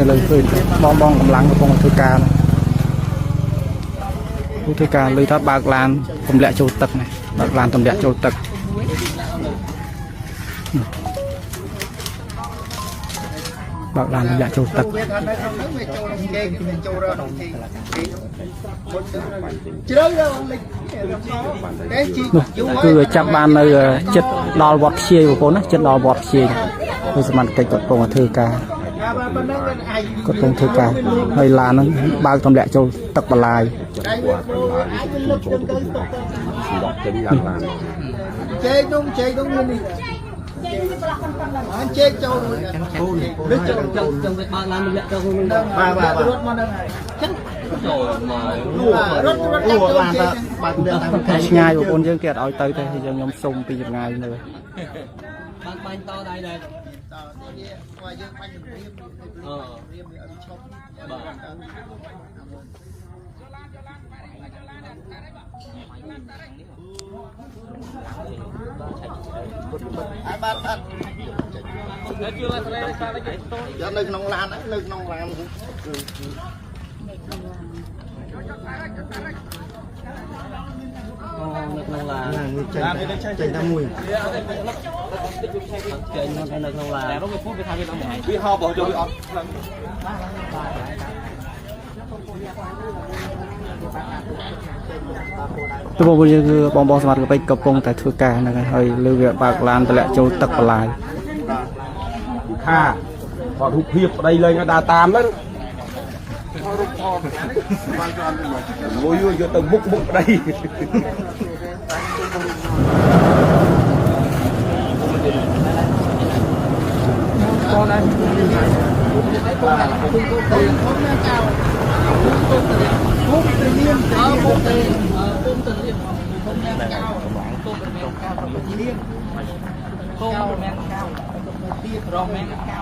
เลยคือบ้องกำลังกับพงธุการผู้ธุการเลยถ้าบากลานผมแหละโจตึกnàyบากลานผมแหละโจตึกบากลานผมแหละโจตึกคือจับบานเลยจัดดอลบอดเชียร์คนนะจัดดอลบอดเชียร์คือสมัครใจกดพงธุการก็ตรงเทกาเวลานั้นบางตำแหน่งโจตักบลายเจ๊ดุ้งนี่เจ๊โจนึกจังไปบ้านนั้นเลยโจรถมาได้ง่ายอยู่คนยังเกียดเอาเตยแต่ยังยอมส่งไปยังไงเลยบ้านต่อได้เลยว่ายังไปเรียบชอบบ้านgiờ nơi nông lan á nơi nông lan chạy ra mùi chạy nó nông lan nó mới phunไปทางbên nàyพี่họบอกจะไปออกตัวบางคือบองสมัติก็ไปกระปงแต่ถือการนะครับเฮ้ยเรือแบบบากลานแต่ละโจตักปลายค่ะพอทุกเพียบได้เลยนะดาตามแล้วโอ้ยโยตึงบุกได้รองแมงเก้า